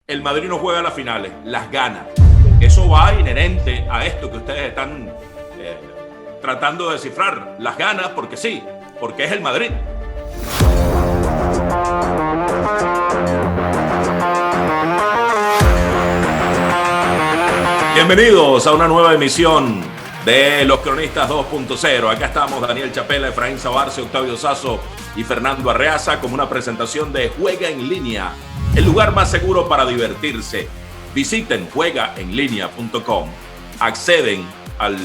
el Madrid no juega las finales, las gana. Eso va inherente a esto que ustedes están tratando de descifrar. Las gana porque sí, porque es el Madrid. Bienvenidos a una nueva emisión de Los Cronistas 2.0. Acá estamos Daniel Chapela, Efraín Sabarce, Octavio Sazo y Fernando Arreaza con una presentación de Juega en Línea, el lugar más seguro para divertirse. Visiten juegaenlinea.com, acceden al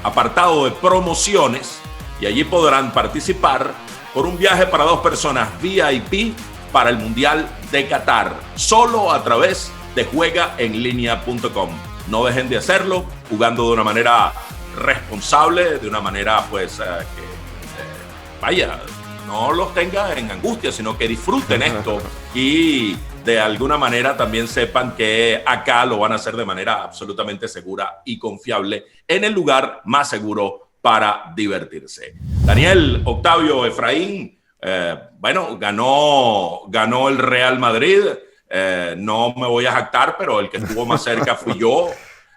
apartado de promociones y allí podrán participar por un viaje para 2 personas VIP para el Mundial de Qatar, solo a través de juegaenlinea.com. No dejen de hacerlo, jugando de una manera responsable, de una manera vaya, no los tenga en angustia, sino que disfruten esto y de alguna manera también sepan que acá lo van a hacer de manera absolutamente segura y confiable en el lugar más seguro para divertirse. Daniel, Octavio, Efraín, ganó el Real Madrid. No me voy a jactar, pero el que estuvo más cerca fui yo.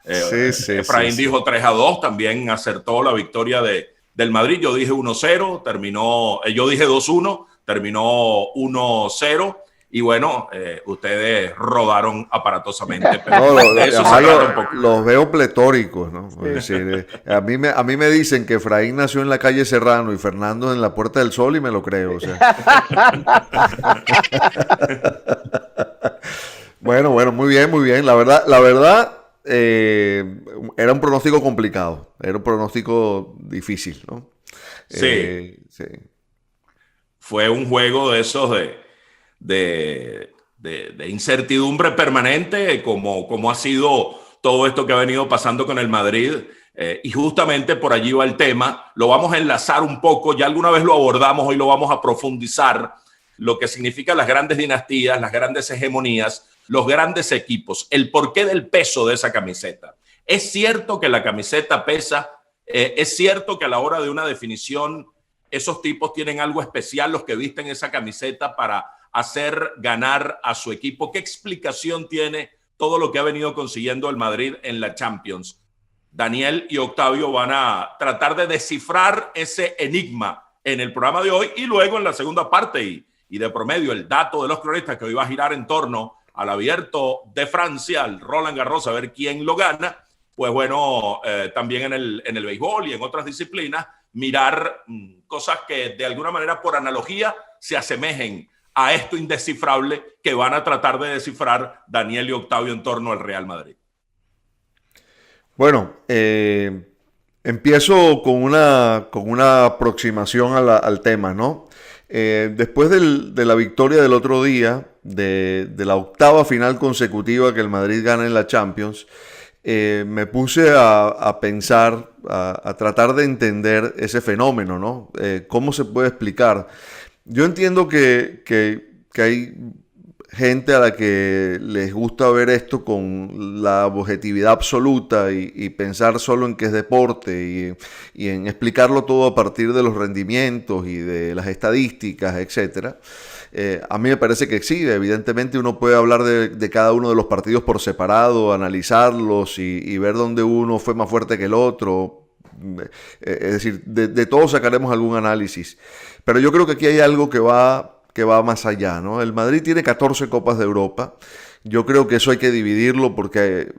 Efraín dijo 3-2, también acertó la victoria del Madrid. Yo dije 1-0, yo dije 2-1, terminó 1-0. Y bueno, ustedes rodaron aparatosamente, pero los veo pletóricos, ¿no? Es decir, a mí me dicen que Efraín nació en la calle Serrano y Fernando en la Puerta del Sol y me lo creo. O sea. Bueno, muy bien. La verdad, era un pronóstico complicado, era un pronóstico difícil, ¿no? Sí. Fue un juego de esos de incertidumbre permanente, como ha sido todo esto que ha venido pasando con el Madrid. Y justamente por allí va el tema. Lo vamos a enlazar un poco, ya alguna vez lo abordamos, hoy lo vamos a profundizar, lo que significa las grandes dinastías, las grandes hegemonías, los grandes equipos, el porqué del peso de esa camiseta. Es cierto que la camiseta pesa, es cierto que a la hora de una definición esos tipos tienen algo especial, los que visten esa camiseta, para hacer ganar a su equipo. ¿Qué explicación tiene todo lo que ha venido consiguiendo el Madrid en la Champions? Daniel y Octavio van a tratar de descifrar ese enigma en el programa de hoy y luego en la segunda parte y de promedio el dato de los cronistas que hoy va a girar en torno al Abierto de Francia, al Roland Garros, a ver quién lo gana. Pues bueno, también en el béisbol y en otras disciplinas, mirar cosas que de alguna manera por analogía se asemejen a esto indescifrable que van a tratar de descifrar Daniel y Octavio en torno al Real Madrid. Bueno, empiezo con una aproximación al tema, ¿no? Después de la victoria del otro día, de la 8ª final consecutiva que el Madrid gana en la Champions, me puse a pensar, a tratar de entender ese fenómeno, ¿no? ¿Cómo se puede explicar? Yo entiendo que hay gente a la que les gusta ver esto con la objetividad absoluta y pensar solo en que es deporte y en explicarlo todo a partir de los rendimientos y de las estadísticas, etcétera. A mí me parece que sí, evidentemente uno puede hablar de cada uno de los partidos por separado, analizarlos y ver dónde uno fue más fuerte que el otro. Es decir, de todo sacaremos algún análisis. Pero yo creo que aquí hay algo que va más allá, ¿no? El Madrid tiene 14 Copas de Europa. Yo creo que eso hay que dividirlo porque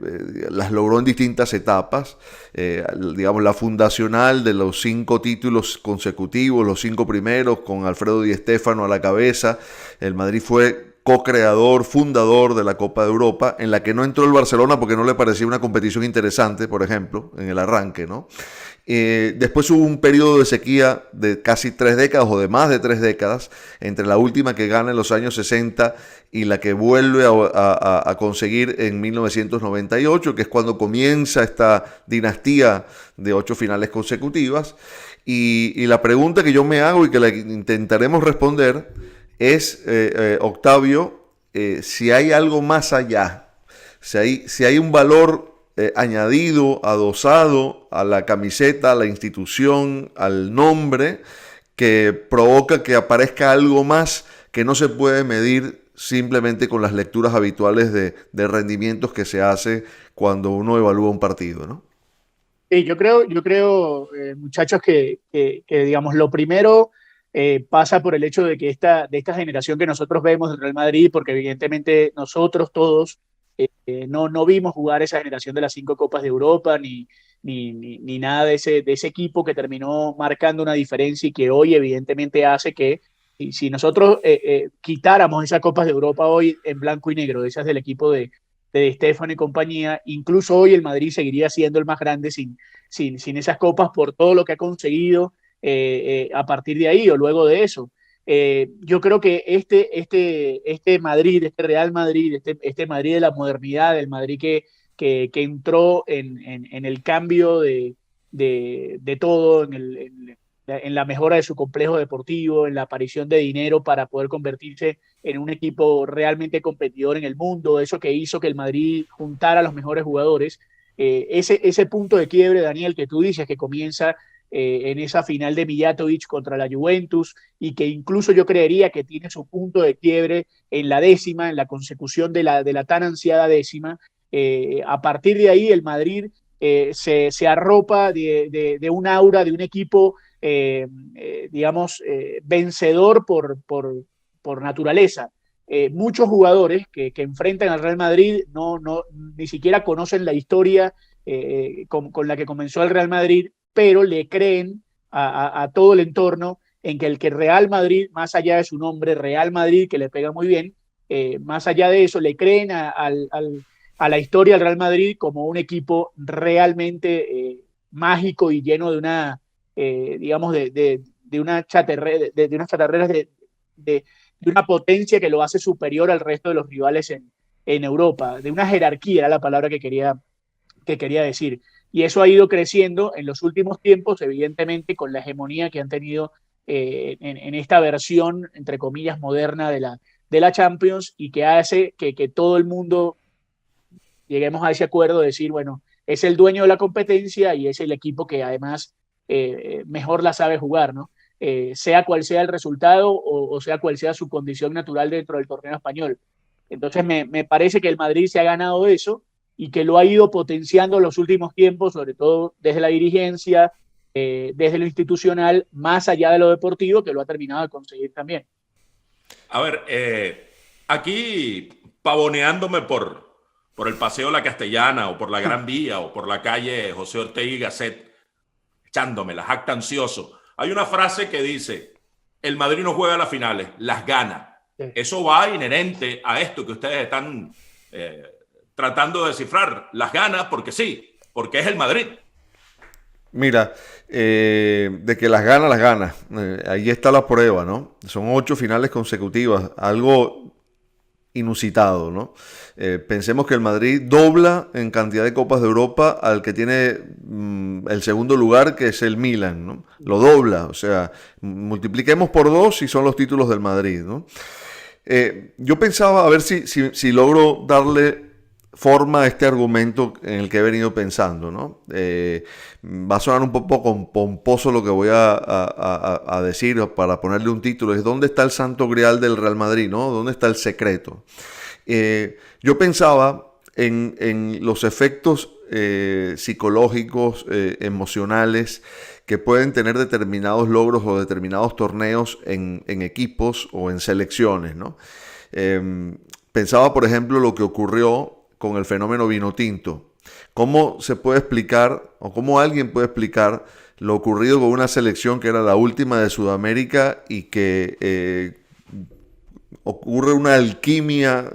las logró en distintas etapas. Digamos, la fundacional de los 5 títulos consecutivos, los 5 primeros, con Alfredo Di Stéfano a la cabeza. El Madrid fue co-creador, fundador de la Copa de Europa, en la que no entró el Barcelona porque no le parecía una competición interesante, por ejemplo, en el arranque, ¿no? Después hubo un periodo de sequía de casi 3 décadas o de más de 3 décadas entre la última que gana en los años 60 y la que vuelve a conseguir en 1998, que es cuando comienza esta dinastía de 8 finales consecutivas. Y la pregunta que yo me hago y que la intentaremos responder es, Octavio, si hay algo más allá, si hay un valor añadido, adosado a la camiseta, a la institución, al nombre, que provoca que aparezca algo más que no se puede medir simplemente con las lecturas habituales de rendimientos que se hace cuando uno evalúa un partido, ¿no? Sí, yo creo, muchachos, que, digamos, lo primero pasa por el hecho de esta generación que nosotros vemos del Real Madrid, porque evidentemente nosotros todos no vimos jugar esa generación de las 5 Copas de Europa, ni nada de ese equipo que terminó marcando una diferencia y que hoy evidentemente hace que si nosotros quitáramos esas Copas de Europa hoy en blanco y negro, esas del equipo de Stefano y compañía, incluso hoy el Madrid seguiría siendo el más grande sin esas copas por todo lo que ha conseguido a partir de ahí o luego de eso. Yo creo que este Madrid, este Real Madrid, este Madrid de la modernidad, el Madrid que entró en el cambio de todo, en la mejora de su complejo deportivo, en la aparición de dinero para poder convertirse en un equipo realmente competidor en el mundo, eso que hizo que el Madrid juntara a los mejores jugadores. Ese punto de quiebre, Daniel, que tú dices, que comienza en esa final de Mijatovic contra la Juventus y que incluso yo creería que tiene su punto de quiebre en la décima, en la consecución de la tan ansiada décima. A partir de ahí el Madrid se arropa de un aura, de un equipo, digamos, vencedor por naturaleza. Muchos jugadores que enfrentan al Real Madrid ni siquiera conocen la historia con la que comenzó el Real Madrid, pero le creen a todo el entorno en que el Real Madrid, más allá de su nombre, Real Madrid, que le pega muy bien, más allá de eso, le creen a la historia del Real Madrid como un equipo realmente mágico y lleno de una, digamos, de unas chatarreras de una potencia que lo hace superior al resto de los rivales en Europa, de una jerarquía, era la palabra que quería decir. Y eso ha ido creciendo en los últimos tiempos, evidentemente, con la hegemonía que han tenido en esta versión, entre comillas, moderna de la Champions, y que hace que todo el mundo lleguemos a ese acuerdo de decir, bueno, es el dueño de la competencia y es el equipo que además mejor la sabe jugar, ¿no? Sea cual sea el resultado o sea cual sea su condición natural dentro del torneo español. Entonces me parece que el Madrid se ha ganado eso y que lo ha ido potenciando en los últimos tiempos, sobre todo desde la dirigencia, desde lo institucional, más allá de lo deportivo, que lo ha terminado de conseguir también. A ver, aquí pavoneándome por el Paseo La Castellana o por la Gran Vía o por la calle José Ortega y Gasset, echándome la jactancioso. Hay una frase que dice, el Madrid no juega las finales, las gana. Sí. Eso va inherente a esto que ustedes están tratando de descifrar. Las gana porque sí, porque es el Madrid. Mira, de que las gana, las gana. Ahí está la prueba, ¿no? Son 8 finales consecutivas, algo inusitado, ¿no? Pensemos que el Madrid dobla en cantidad de Copas de Europa al que tiene el segundo lugar, que es el Milan, ¿no? Lo dobla, o sea, multipliquemos por 2 y son los títulos del Madrid, ¿no? Yo pensaba a ver si logro darle forma a este argumento en el que he venido pensando, ¿no? Va a sonar un poco pomposo lo que voy a decir para ponerle un título. Es ¿dónde está el santo grial del Real Madrid, ¿no? ¿Dónde está el secreto? Yo pensaba en los efectos psicológicos, emocionales que pueden tener determinados logros o determinados torneos en equipos o en selecciones, ¿no? Pensaba, por ejemplo, lo que ocurrió con el fenómeno Vinotinto. ¿Cómo se puede explicar o cómo alguien puede explicar lo ocurrido con una selección que era la última de Sudamérica y que ocurre una alquimia,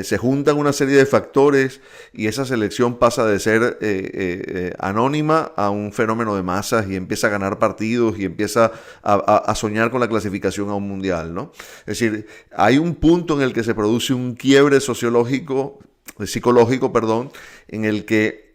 se juntan una serie de factores y esa selección pasa de ser anónima a un fenómeno de masas y empieza a ganar partidos y empieza a soñar con la clasificación a un mundial, ¿no? Es decir, hay un punto en el que se produce un quiebre psicológico, en el que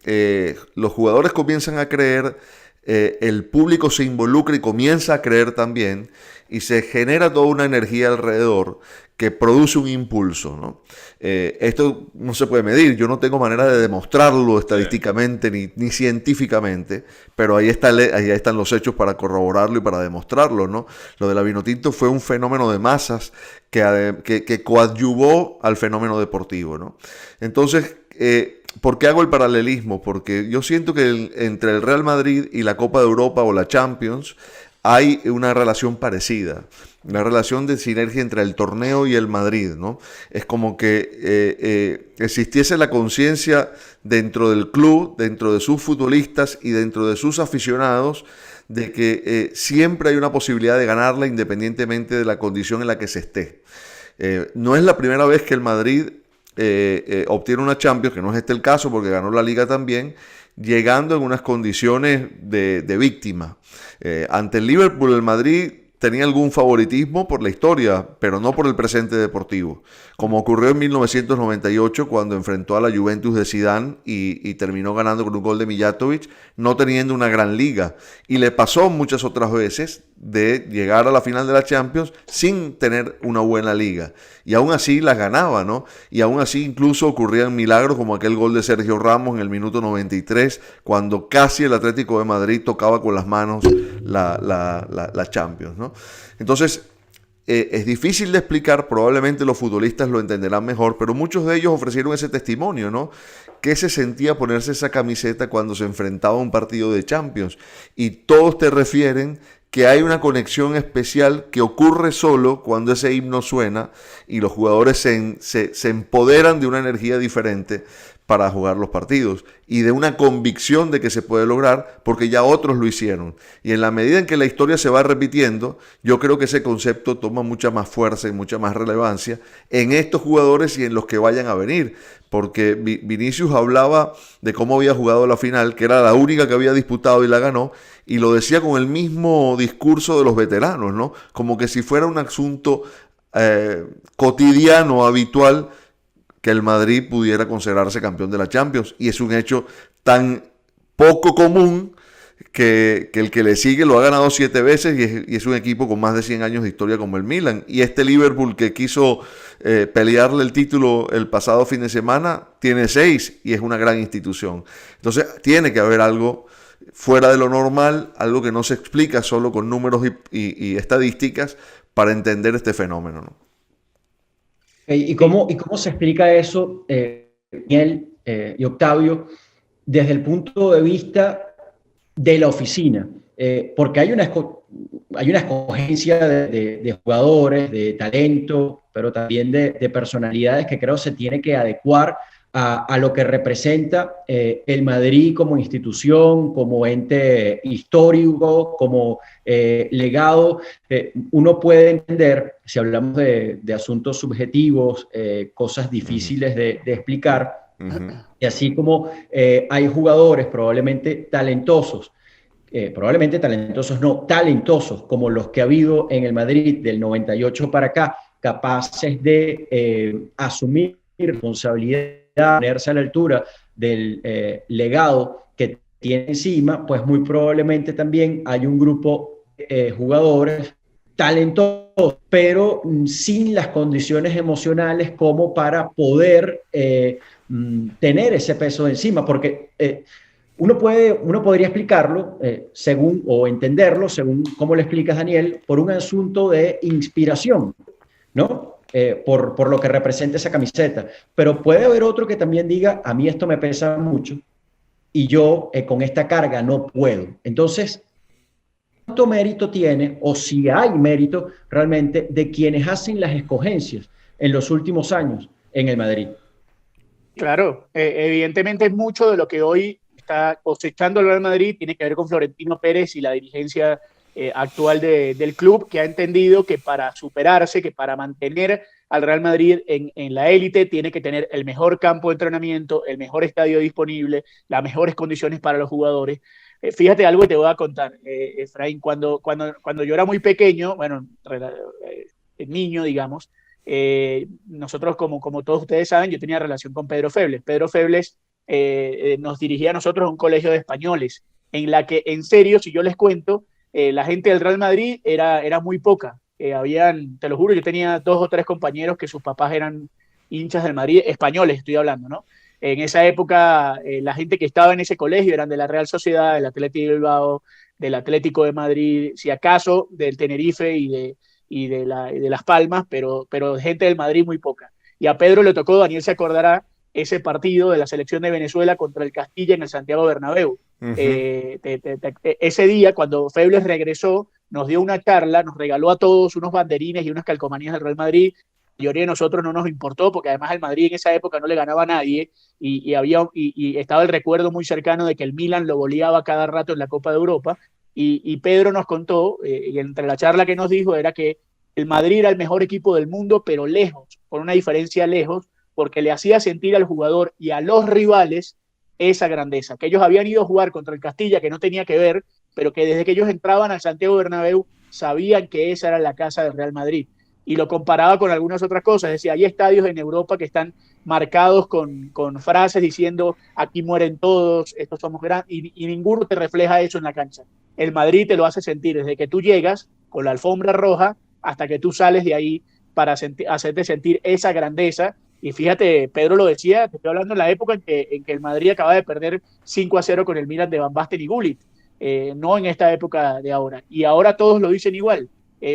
los jugadores comienzan a creer el público se involucra y comienza a creer también, y se genera toda una energía alrededor que produce un impulso, ¿no? Esto no se puede medir, yo no tengo manera de demostrarlo estadísticamente ni científicamente, pero ahí están los hechos para corroborarlo y para demostrarlo, ¿no? Lo de la Vinotinto fue un fenómeno de masas que coadyuvó al fenómeno deportivo, ¿no? Entonces, ¿por qué hago el paralelismo? Porque yo siento que entre el Real Madrid y la Copa de Europa o la Champions hay una relación parecida, una relación de sinergia entre el torneo y el Madrid, ¿no? Es como que existiese la conciencia dentro del club, dentro de sus futbolistas y dentro de sus aficionados, de que siempre hay una posibilidad de ganarla independientemente de la condición en la que se esté. No es la primera vez que el Madrid obtiene una Champions, que no es este el caso porque ganó la Liga también, llegando en unas condiciones de víctima. Ante el Liverpool, el Madrid tenía algún favoritismo por la historia, pero no por el presente deportivo, como ocurrió en 1998 cuando enfrentó a la Juventus de Zidane y terminó ganando con un gol de Mijatovic, no teniendo una gran liga. Y le pasó muchas otras veces de llegar a la final de la Champions sin tener una buena liga. Y aún así las ganaba, ¿no? Y aún así incluso ocurrían milagros como aquel gol de Sergio Ramos en el minuto 93, cuando casi el Atlético de Madrid tocaba con las manos la Champions, ¿no? Entonces, es difícil de explicar, probablemente los futbolistas lo entenderán mejor, pero muchos de ellos ofrecieron ese testimonio, ¿no? ¿Qué se sentía ponerse esa camiseta cuando se enfrentaba a un partido de Champions? Y todos te refieren que hay una conexión especial que ocurre solo cuando ese himno suena y los jugadores se empoderan de una energía diferente para jugar los partidos y de una convicción de que se puede lograr porque ya otros lo hicieron. Y en la medida en que la historia se va repitiendo, yo creo que ese concepto toma mucha más fuerza y mucha más relevancia en estos jugadores y en los que vayan a venir. Porque Vinicius hablaba de cómo había jugado la final, que era la única que había disputado y la ganó, y lo decía con el mismo discurso de los veteranos, ¿no? Como que si fuera un asunto cotidiano, habitual, que el Madrid pudiera considerarse campeón de la Champions. Y es un hecho tan poco común que el que le sigue lo ha ganado 7 veces y es un equipo con más de 100 años de historia como el Milan. Y este Liverpool que quiso pelearle el título el pasado fin de semana tiene 6 y es una gran institución. Entonces tiene que haber algo fuera de lo normal, algo que no se explica solo con números y estadísticas para entender este fenómeno, ¿no? ¿Y cómo se explica eso, Daniel y Octavio, desde el punto de vista de la oficina? Porque hay una escogencia de jugadores, de talento, pero también de personalidades que creo se tiene que adecuar a lo que representa el Madrid como institución, como ente histórico, como legado. Uno puede entender, si hablamos de asuntos subjetivos, cosas difíciles de explicar, y así como hay jugadores probablemente talentosos, no, talentosos, como los que ha habido en el Madrid del 98 para acá, capaces de asumir responsabilidad, ponerse a la altura del legado que tiene encima, pues muy probablemente también hay un grupo de jugadores talentosos, pero sin las condiciones emocionales como para poder tener ese peso encima, porque uno podría explicarlo según, o entenderlo según cómo lo explicas, Daniel, por un asunto de inspiración, ¿no? Por lo que representa esa camiseta. Pero puede haber otro que también diga, a mí esto me pesa mucho y yo con esta carga no puedo. Entonces, ¿cuánto mérito tiene, o si hay mérito realmente, de quienes hacen las escogencias en los últimos años en el Madrid? Claro, evidentemente mucho de lo que hoy está cosechando el Real Madrid tiene que ver con Florentino Pérez y la dirigencia actual del club, que ha entendido que para superarse, que para mantener al Real Madrid en la élite, tiene que tener el mejor campo de entrenamiento, el mejor estadio disponible, las mejores condiciones para los jugadores. Fíjate algo que te voy a contar, Efraín, cuando yo era muy pequeño, bueno, niño, digamos, nosotros, como todos ustedes saben, yo tenía relación con Pedro Febles. Pedro Febles nos dirigía a nosotros a un colegio de españoles en la que, en serio, si yo les cuento, la gente del Real Madrid era muy poca. Te lo juro, yo tenía 2 o 3 compañeros que sus papás eran hinchas del Madrid, españoles estoy hablando, ¿no? En esa época, la gente que estaba en ese colegio eran de la Real Sociedad, del Athletic de Bilbao, del Atlético de Madrid, si acaso del Tenerife y de Las Palmas, pero gente del Madrid muy poca. Y a Pedro le tocó, Daniel se acordará, ese partido de la selección de Venezuela contra el Castilla en el Santiago Bernabéu. Ese día, cuando Febres regresó, nos dio una charla, nos regaló a todos unos banderines y unas calcomanías del Real Madrid. La mayoría de nosotros no nos importó, porque además el Madrid en esa época no le ganaba a nadie, y estaba el recuerdo muy cercano de que el Milan lo goleaba cada rato en la Copa de Europa, y Pedro nos contó, y entre la charla que nos dijo, era que el Madrid era el mejor equipo del mundo, pero lejos, con una diferencia lejos, porque le hacía sentir al jugador y a los rivales esa grandeza, que ellos habían ido a jugar contra el Castilla, que no tenía que ver, pero que desde que ellos entraban al Santiago Bernabéu sabían que esa era la casa del Real Madrid. Y lo comparaba con algunas otras cosas. Decía, hay estadios en Europa que están marcados con frases diciendo, aquí mueren todos, estos somos grandes, y ninguno te refleja eso en la cancha. El Madrid te lo hace sentir desde que tú llegas con la alfombra roja hasta que tú sales de ahí para hacerte sentir esa grandeza. Y fíjate, Pedro lo decía, te estoy hablando en la época en que el Madrid acaba de perder 5-0 con el Milan de Van Basten y Gullit, no en esta época de ahora. Y ahora todos lo dicen igual.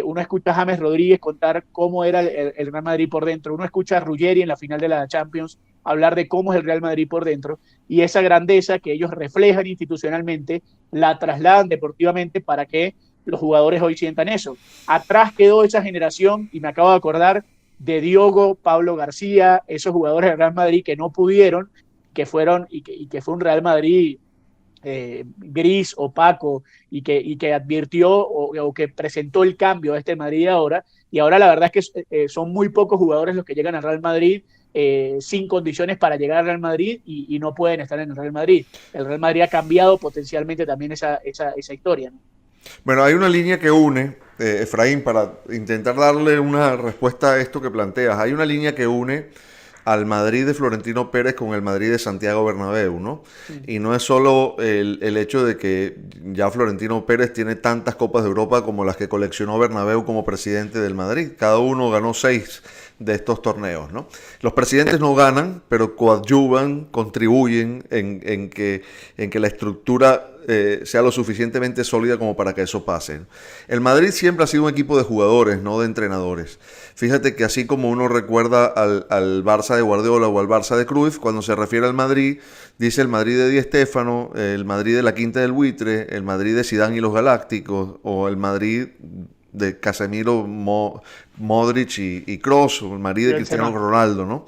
Uno escucha a James Rodríguez contar cómo era el Real Madrid por dentro, uno escucha a Ruggeri en la final de la Champions hablar de cómo es el Real Madrid por dentro, y esa grandeza que ellos reflejan institucionalmente la trasladan deportivamente para que los jugadores hoy sientan eso. Atrás quedó esa generación, y me acabo de acordar de Diogo, Pablo García, esos jugadores del Real Madrid que no pudieron, que fueron y que fue un Real Madrid gris, opaco, y que advirtió o que presentó el cambio a este Madrid ahora. Y ahora la verdad es que son muy pocos jugadores los que llegan al Real Madrid sin condiciones para llegar al Real Madrid, y no pueden estar en el Real Madrid. El Real Madrid ha cambiado potencialmente también esa historia, ¿no? Bueno, hay una línea que une, Efraín, para intentar darle una respuesta a esto que planteas. Hay una línea que une al Madrid de Florentino Pérez con el Madrid de Santiago Bernabéu, ¿no? Sí. Y no es solo el hecho de que ya Florentino Pérez tiene tantas Copas de Europa como las que coleccionó Bernabéu como presidente del Madrid. Cada uno ganó 6 de estos torneos, ¿no? Los presidentes no ganan, pero coadyuvan, contribuyen en que la estructura sea lo suficientemente sólida como para que eso pase. El Madrid siempre ha sido un equipo de jugadores, no de entrenadores. Fíjate que así como uno recuerda al Barça de Guardiola o al Barça de Cruyff, cuando se refiere al Madrid, dice el Madrid de Di Stéfano, el Madrid de la Quinta del Buitre, el Madrid de Zidane y los Galácticos, o el Madrid de Casemiro, Modric y Kroos, o el Madrid de Cristiano Ronaldo, ¿no?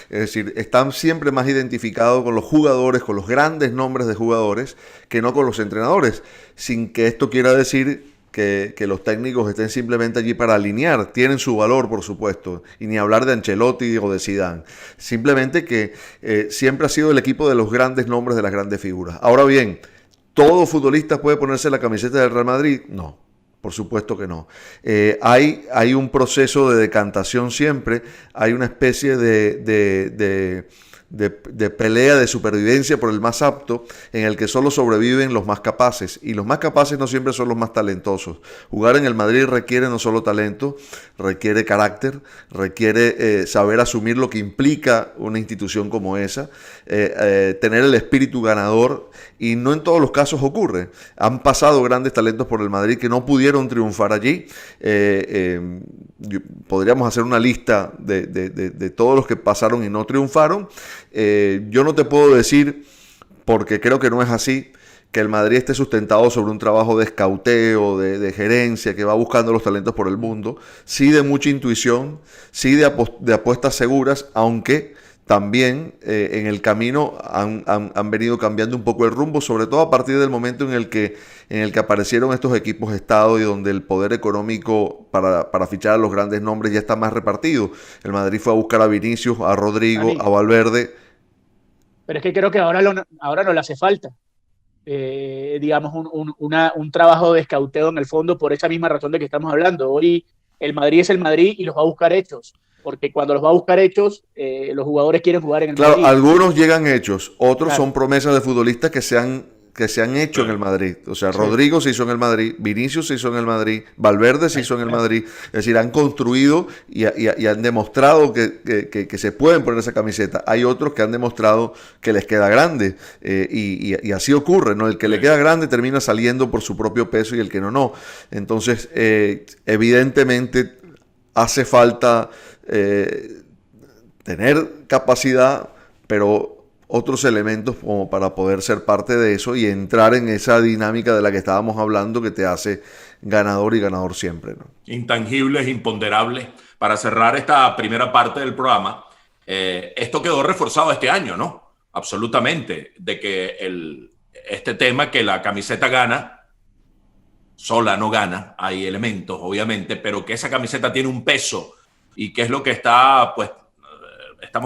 Es decir, están siempre más identificados con los jugadores, con los grandes nombres de jugadores, que no con los entrenadores, sin que esto quiera decir que los técnicos estén simplemente allí para alinear. Tienen su valor, por supuesto, y ni hablar de Ancelotti o de Zidane. Simplemente que siempre ha sido el equipo de los grandes nombres, de las grandes figuras. Ahora bien, ¿todo futbolista puede ponerse la camiseta del Real Madrid? No. Por supuesto que no. Hay un proceso de decantación siempre, hay una especie de pelea de supervivencia por el más apto, en el que solo sobreviven los más capaces, y los más capaces no siempre son los más talentosos. Jugar en el Madrid requiere no solo talento, requiere carácter, requiere saber asumir lo que implica una institución como esa, tener el espíritu ganador, y no en todos los casos ocurre. Han pasado grandes talentos por el Madrid que no pudieron triunfar allí. Podríamos hacer una lista de todos los que pasaron y no triunfaron. Yo no te puedo decir, porque creo que no es así, que el Madrid esté sustentado sobre un trabajo de escauteo, de gerencia, que va buscando los talentos por el mundo. Sí, de mucha intuición, sí de apuestas seguras, aunque también en el camino han venido cambiando un poco el rumbo, sobre todo a partir del momento en el que aparecieron estos equipos Estado, y donde el poder económico para fichar a los grandes nombres ya está más repartido. El Madrid fue a buscar a Vinicius, a Rodrigo, a Valverde. Pero es que creo que ahora no le hace falta, digamos, un trabajo de escauteo en el fondo, por esa misma razón de que estamos hablando. Hoy el Madrid es el Madrid y los va a buscar hechos. Porque cuando los va a buscar hechos, los jugadores quieren jugar en el Madrid. Claro, algunos llegan hechos, otros son promesas de futbolistas que se que se han hecho en el Madrid. O sea, Rodrigo se hizo en el Madrid, Vinicius se hizo en el Madrid, Valverde se hizo en el Madrid. Es decir, han construido y han demostrado que se pueden poner esa camiseta. Hay otros que han demostrado que les queda grande y así ocurre, ¿no? El que le queda grande termina saliendo por su propio peso y el que no. Entonces, evidentemente hace falta tener capacidad, pero otros elementos como para poder ser parte de eso y entrar en esa dinámica de la que estábamos hablando que te hace ganador y ganador siempre, ¿no? Intangibles, imponderables. Para cerrar esta primera parte del programa, esto quedó reforzado este año, ¿no? Absolutamente, de que este tema que la camiseta gana, sola no gana, hay elementos obviamente, pero que esa camiseta tiene un peso y que es lo que estamos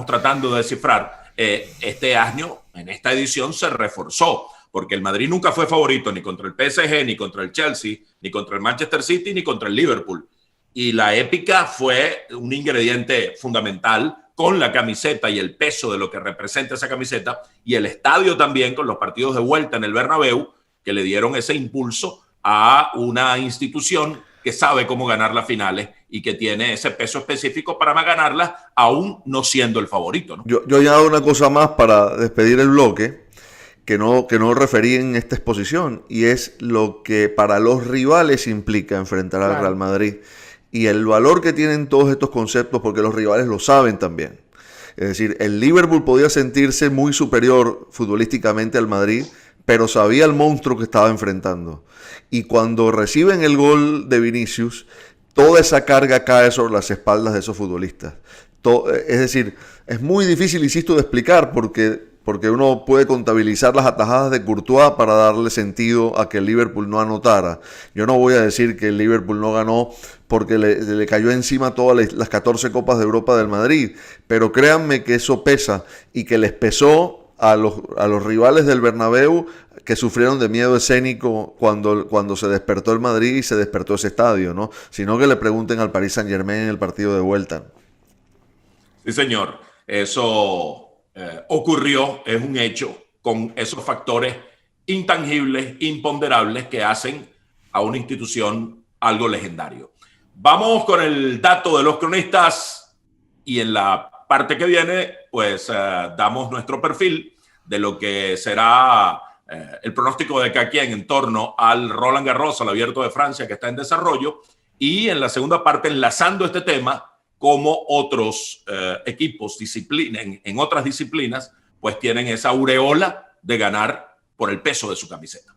tratando de descifrar. Este año, en esta edición, se reforzó, porque el Madrid nunca fue favorito ni contra el PSG, ni contra el Chelsea, ni contra el Manchester City, ni contra el Liverpool. Y la épica fue un ingrediente fundamental con la camiseta y el peso de lo que representa esa camiseta, y el estadio también, con los partidos de vuelta en el Bernabéu, que le dieron ese impulso a una institución que sabe cómo ganar las finales y que tiene ese peso específico para ganarlas, aún no siendo el favorito, ¿no? Yo añado una cosa más para despedir el bloque, que no referí en esta exposición, y es lo que para los rivales implica enfrentar al Real Madrid y el valor que tienen todos estos conceptos, porque los rivales lo saben también. Es decir, el Liverpool podía sentirse muy superior futbolísticamente al Madrid, pero sabía el monstruo que estaba enfrentando. Y cuando reciben el gol de Vinicius, toda esa carga cae sobre las espaldas de esos futbolistas. Es decir, es muy difícil, insisto, de explicar porque uno puede contabilizar las atajadas de Courtois para darle sentido a que el Liverpool no anotara. Yo no voy a decir que el Liverpool no ganó porque le cayó encima todas las 14 Copas de Europa del Madrid, pero créanme que eso pesa y que les pesó a los rivales del Bernabéu, que sufrieron de miedo escénico cuando se despertó el Madrid y se despertó ese estadio, ¿no? Sino que le pregunten al Paris Saint-Germain en el partido de vuelta. Sí, señor. Eso ocurrió, es un hecho, con esos factores intangibles, imponderables, que hacen a una institución algo legendario. Vamos con el dato de los cronistas y en la parte que viene, pues damos nuestro perfil de lo que será el pronóstico de cada quien en torno al Roland Garros, al Abierto de Francia, que está en desarrollo, y en la segunda parte enlazando este tema, como otros equipos en otras disciplinas, pues tienen esa aureola de ganar por el peso de su camiseta.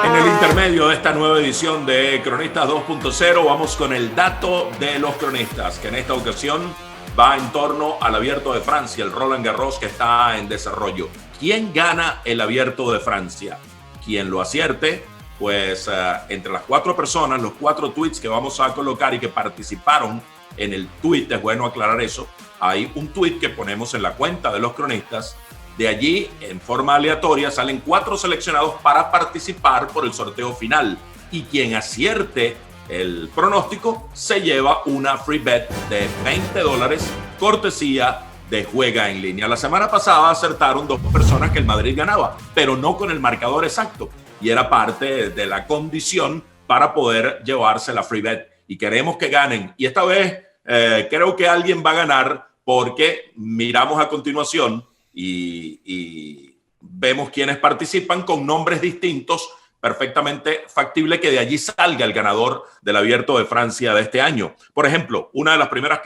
En el intermedio de esta nueva edición de Cronistas 2.0, vamos con el dato de los cronistas, que en esta ocasión va en torno al Abierto de Francia, el Roland Garros, que está en desarrollo. ¿Quién gana el Abierto de Francia? Quien lo acierte, pues entre las 4 personas, los 4 tweets que vamos a colocar y que participaron en el tweet, es bueno aclarar eso, hay un tweet que ponemos en la cuenta de los cronistas. De allí, en forma aleatoria, salen 4 seleccionados para participar por el sorteo final. Y quien acierte el pronóstico se lleva una free bet de $20, cortesía de Juega en Línea. La semana pasada acertaron 2 personas que el Madrid ganaba, pero no con el marcador exacto. Y era parte de la condición para poder llevarse la free bet. Y queremos que ganen. Y esta vez creo que alguien va a ganar, porque miramos a continuación y vemos quienes participan con nombres distintos, perfectamente factible que de allí salga el ganador del Abierto de Francia de este año. Por ejemplo, una de las primeras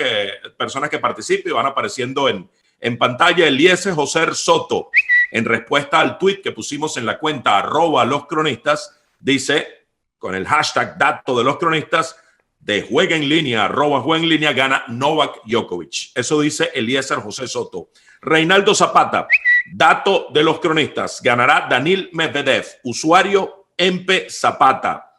personas que participe van apareciendo en pantalla, Eliezer José Soto, en respuesta al tweet que pusimos en la cuenta @loscronistas, dice, con el hashtag dato de los cronistas, de Juega en Línea, @Juega en Línea, gana Novak Djokovic. Eso dice Eliezer José Soto. Reinaldo Zapata, dato de los cronistas, ganará Daniil Medvedev, usuario Empe Zapata.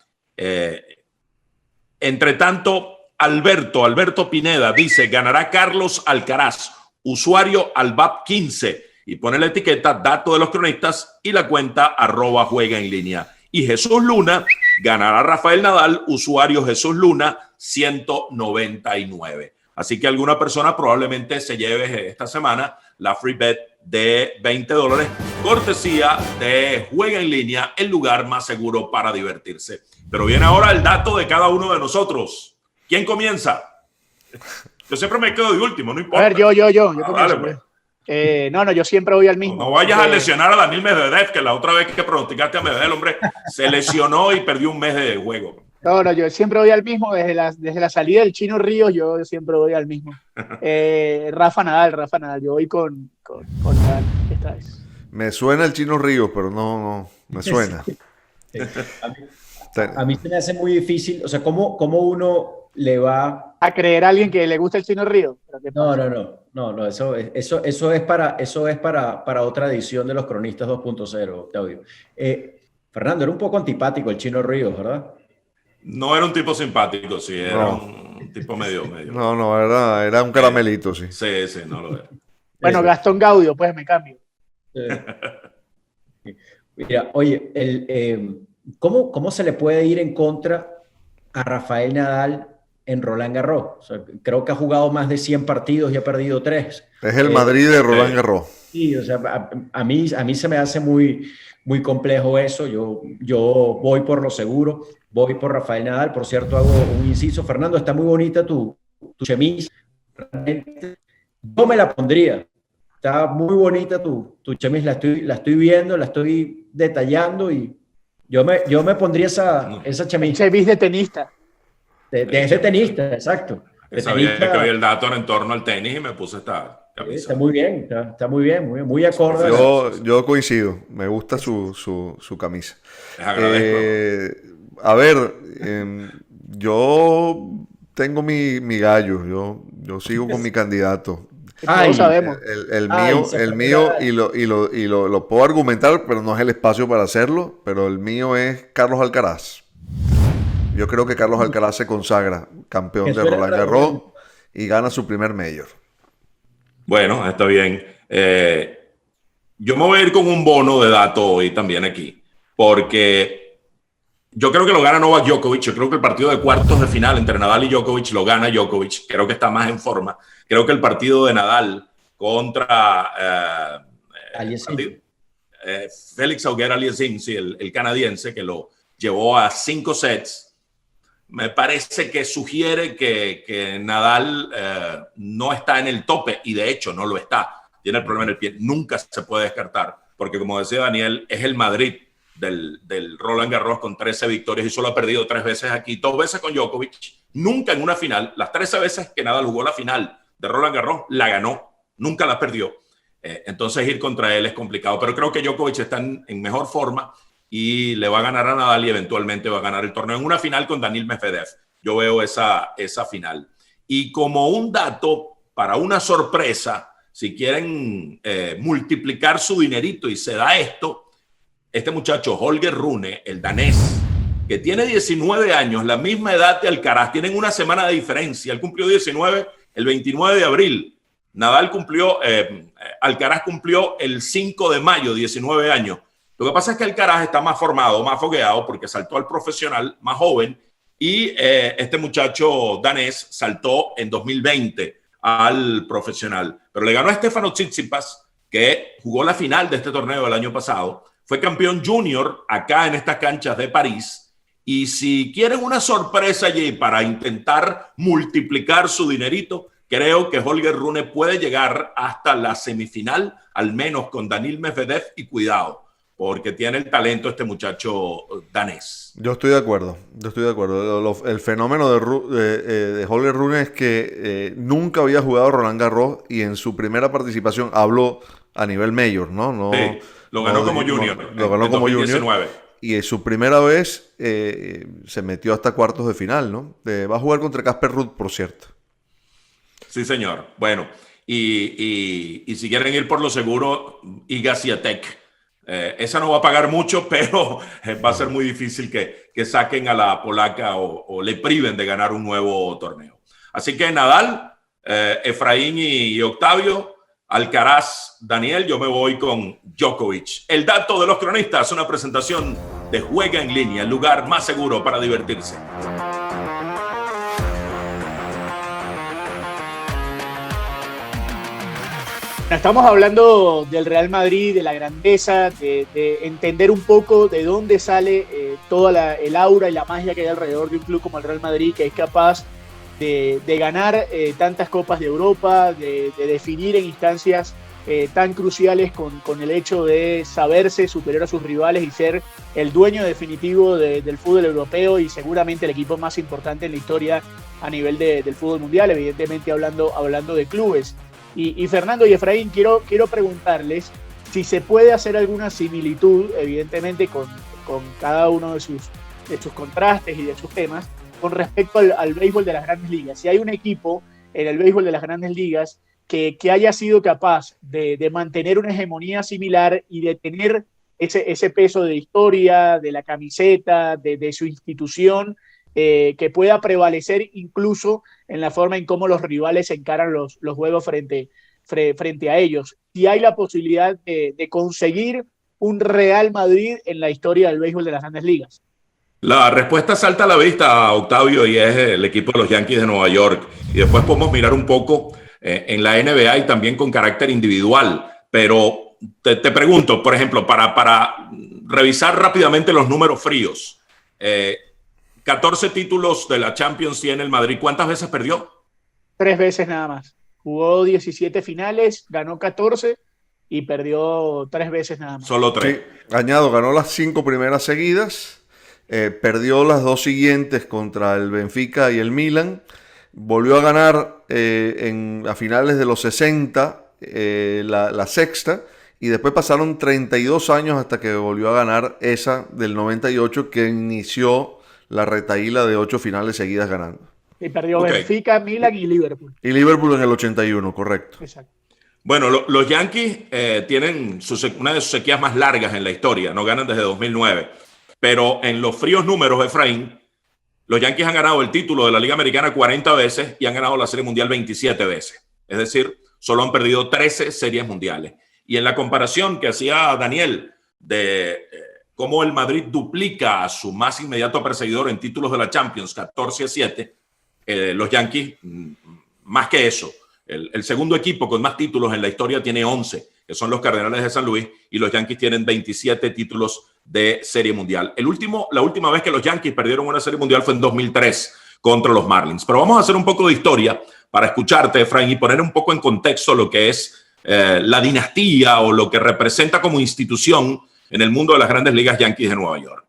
Entre tanto, Alberto Pineda dice, ganará Carlos Alcaraz, usuario Albap15, y pone la etiqueta dato de los cronistas y la cuenta @Juega en Línea. Y Jesús Luna, ganará Rafael Nadal, usuario Jesús Luna 199. Así que alguna persona probablemente se lleve esta semana la free bet de $20, cortesía de Juega en Línea, el lugar más seguro para divertirse. Pero viene ahora el dato de cada uno de nosotros. ¿Quién comienza? Yo siempre me quedo de último, no importa. A ver, yo comienzo, dale, pues. No, yo siempre voy al mismo. No vayas a lesionar a Daniel Medvedev, que la otra vez que pronosticaste a Medvedev, el hombre se lesionó y perdió un mes de juego. No, yo siempre voy al mismo. Desde la salida del Chino Ríos, yo siempre voy al mismo. Rafa Nadal. Yo voy con Nadal esta vez. Me suena el Chino Ríos, pero no me suena. A mí se me hace muy difícil, o sea, ¿cómo uno le va a creer a alguien que le gusta el Chino Ríos? No, eso es para otra edición de los Cronistas 2.0, Claudio. Fernando, era un poco antipático el Chino Ríos, ¿verdad? No era un tipo simpático, sí, era un tipo medio. No, era un caramelito, sí. Sí, no lo era. Bueno, Gastón Gaudio, pues me cambio. Mira, oye, ¿cómo se le puede ir en contra a Rafael Nadal en Roland Garros? O sea, creo que ha jugado más de 100 partidos y ha perdido 3. Es el Madrid de Roland Garros. Sí, o sea, a mí se me hace muy, muy complejo eso. Yo voy por lo seguro, voy por Rafael Nadal. Por cierto, hago un inciso. Fernando, está muy bonita tu chemise. Yo me la pondría. Está muy bonita tu chemise. La estoy viendo, la estoy detallando y yo me pondría esa chemise. Chemise de tenista. De tenista, exacto. Sabía que había el dato en torno al tenis y me puse esta camisa. Está muy bien, está muy bien, muy acorde. Yo coincido, me gusta su camisa. Les agradezco. A ver, yo tengo mi gallo, yo sigo con mi candidato. Todos sabemos. El mío y lo puedo argumentar, pero no es el espacio para hacerlo, pero el mío es Carlos Alcaraz. Yo creo que Carlos Alcaraz se consagra campeón de Roland Garros y gana su primer Major. Bueno, está bien. Yo me voy a ir con un bono de dato hoy también aquí, porque yo creo que lo gana Novak Djokovic. Yo creo que el partido de cuartos de final entre Nadal y Djokovic lo gana Djokovic. Creo que está más en forma. Creo que el partido de Nadal contra Félix Auger-Aliassime, sí, el canadiense, que lo llevó a 5 sets, me parece que sugiere que Nadal no está en el tope, y de hecho no lo está. Tiene el problema en el pie. Nunca se puede descartar, porque como decía Daniel, es el Madrid del Roland Garros con 13 victorias y solo ha perdido 3 veces aquí, 2 veces con Djokovic, nunca en una final. Las 13 veces que Nadal jugó la final de Roland Garros, la ganó, nunca la perdió. Entonces ir contra él es complicado, pero creo que Djokovic está en mejor forma y le va a ganar a Nadal y eventualmente va a ganar el torneo en una final con Daniil Medvedev. Yo veo esa final. Y como un dato para una sorpresa, si quieren multiplicar su dinerito y se da esto, este muchacho Holger Rune, el danés, que tiene 19 años, la misma edad de Alcaraz, tienen una semana de diferencia. Él cumplió 19 el 29 de abril. Alcaraz cumplió el 5 de mayo, 19 años. Lo que pasa es que Alcaraz está más formado, más fogueado, porque saltó al profesional más joven, y este muchacho danés saltó en 2020 al profesional. Pero le ganó a Stefano Tsitsipas, que jugó la final de este torneo el año pasado, fue campeón junior acá en estas canchas de París. Y si quieren una sorpresa allí para intentar multiplicar su dinerito, creo que Holger Rune puede llegar hasta la semifinal, al menos con Daniil Medvedev, y cuidado, porque tiene el talento este muchacho danés. Yo estoy de acuerdo. El fenómeno de Holger Rune es que nunca había jugado Roland Garros y en su primera participación habló a nivel Major, ¿no? Sí, lo ganó como junior. Lo ganó como 2019. junior. Y en su primera vez se metió hasta cuartos de final, ¿no? Va a jugar contra Casper Ruud, por cierto. Sí, señor. Bueno, y si quieren ir por lo seguro, Iga Swiatek. Esa no va a pagar mucho, pero va a ser muy difícil que saquen a la polaca o le priven de ganar un nuevo torneo. Así que Nadal, Efraín y Octavio, Alcaraz, Daniel, yo me voy con Djokovic. El dato de los cronistas, una presentación de Juega en Línea, el lugar más seguro para divertirse. Estamos hablando del Real Madrid, de la grandeza, de entender un poco de dónde sale toda el aura y la magia que hay alrededor de un club como el Real Madrid, que es capaz de ganar tantas copas de Europa, de definir en instancias tan cruciales con el hecho de saberse superior a sus rivales y ser el dueño definitivo del fútbol europeo y seguramente el equipo más importante en la historia a nivel del fútbol mundial, evidentemente hablando de clubes. Y Fernando y Efraín, quiero preguntarles si se puede hacer alguna similitud, evidentemente, con cada uno de sus contrastes y de sus temas, con respecto al béisbol de las grandes ligas. Si hay un equipo en el béisbol de las grandes ligas que haya sido capaz de mantener una hegemonía similar y de tener ese peso de historia, de la camiseta, de su institución, que pueda prevalecer incluso en la forma en cómo los rivales encaran los juegos frente a ellos. Si hay la posibilidad de conseguir un Real Madrid en la historia del béisbol de las grandes ligas. La respuesta salta a la vista, Octavio, y es el equipo de los Yankees de Nueva York. Y después podemos mirar un poco en la NBA y también con carácter individual. Pero te pregunto, por ejemplo, para revisar rápidamente los números fríos. 14 títulos de la Champions tiene el Madrid. ¿Cuántas veces perdió? 3 veces nada más. Jugó 17 finales, ganó 14 y perdió 3 veces nada más. Solo 3. Sí, añado, ganó las 5 primeras seguidas, perdió las 2 siguientes contra el Benfica y el Milan, volvió a ganar a finales de los 60 la sexta, y después pasaron 32 años hasta que volvió a ganar esa del 98, que inició la retahíla de 8 finales seguidas ganando. Y perdió Benfica, Milan y Liverpool. Y Liverpool en el 81, correcto. Exacto. Bueno, los Yankees tienen una de sus sequías más largas en la historia. No ganan desde 2009. Pero en los fríos números, Efraín, los Yankees han ganado el título de la Liga Americana 40 veces y han ganado la Serie Mundial 27 veces. Es decir, solo han perdido 13 series mundiales. Y en la comparación que hacía Daniel de cómo el Madrid duplica a su más inmediato perseguidor en títulos de la Champions, 14-7, los Yankees, más que eso, el segundo equipo con más títulos en la historia tiene 11, que son los Cardenales de San Luis, y los Yankees tienen 27 títulos de Serie Mundial. La última vez que los Yankees perdieron una Serie Mundial fue en 2003 contra los Marlins. Pero vamos a hacer un poco de historia para escucharte, Efraín, y poner un poco en contexto lo que es la dinastía o lo que representa como institución en el mundo de las grandes ligas Yankees de Nueva York.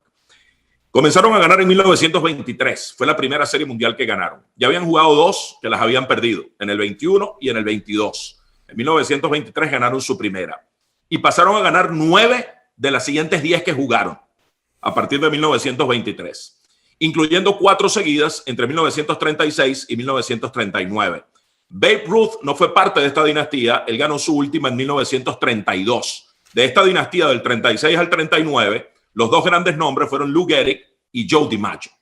Comenzaron a ganar en 1923. Fue la primera Serie Mundial que ganaron. Ya habían jugado 2 que las habían perdido, en el 21 y en el 22. En 1923 ganaron su primera. Y pasaron a ganar 9 de las siguientes 10 que jugaron a partir de 1923, incluyendo 4 seguidas entre 1936 y 1939. Babe Ruth no fue parte de esta dinastía. Él ganó su última en 1932. De esta dinastía del 36 al 39, los 2 grandes nombres fueron Lou Gehrig y Joe DiMaggio.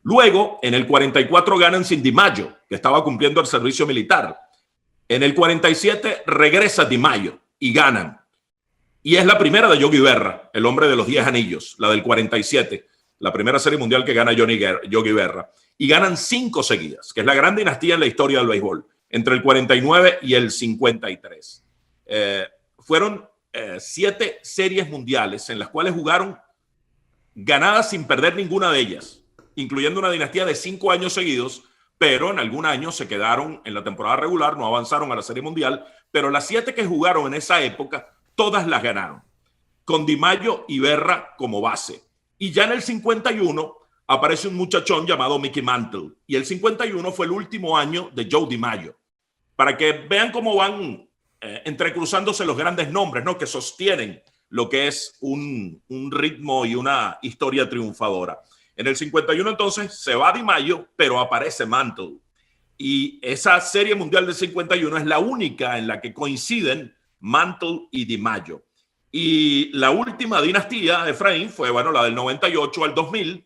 Luego, en el 44 ganan sin DiMaggio, que estaba cumpliendo el servicio militar. En el 47 regresa DiMaggio y ganan. Y es la primera de Yogi Berra, el hombre de los 10 anillos, la del 47, la primera Serie Mundial que gana Yogi Berra. Y ganan 5 seguidas, que es la gran dinastía en la historia del béisbol, entre el 49 y el 53. Fueron 7 series mundiales en las cuales jugaron ganadas sin perder ninguna de ellas, incluyendo una dinastía de 5 años seguidos, pero en algún año se quedaron en la temporada regular, no avanzaron a la Serie Mundial, pero las 7 que jugaron en esa época, todas las ganaron, con DiMaggio y Berra como base. Y ya en el 51 aparece un muchachón llamado Mickey Mantle, y el 51 fue el último año de Joe DiMaggio, para que vean cómo van entrecruzándose los grandes nombres, ¿no?, que sostienen lo que es un ritmo y una historia triunfadora. En el 51 entonces se va DiMaggio, pero aparece Mantle. Y esa Serie Mundial del 51 es la única en la que coinciden Mantle y DiMaggio. Y la última dinastía, Efraín, fue, bueno, la del 98 al 2000.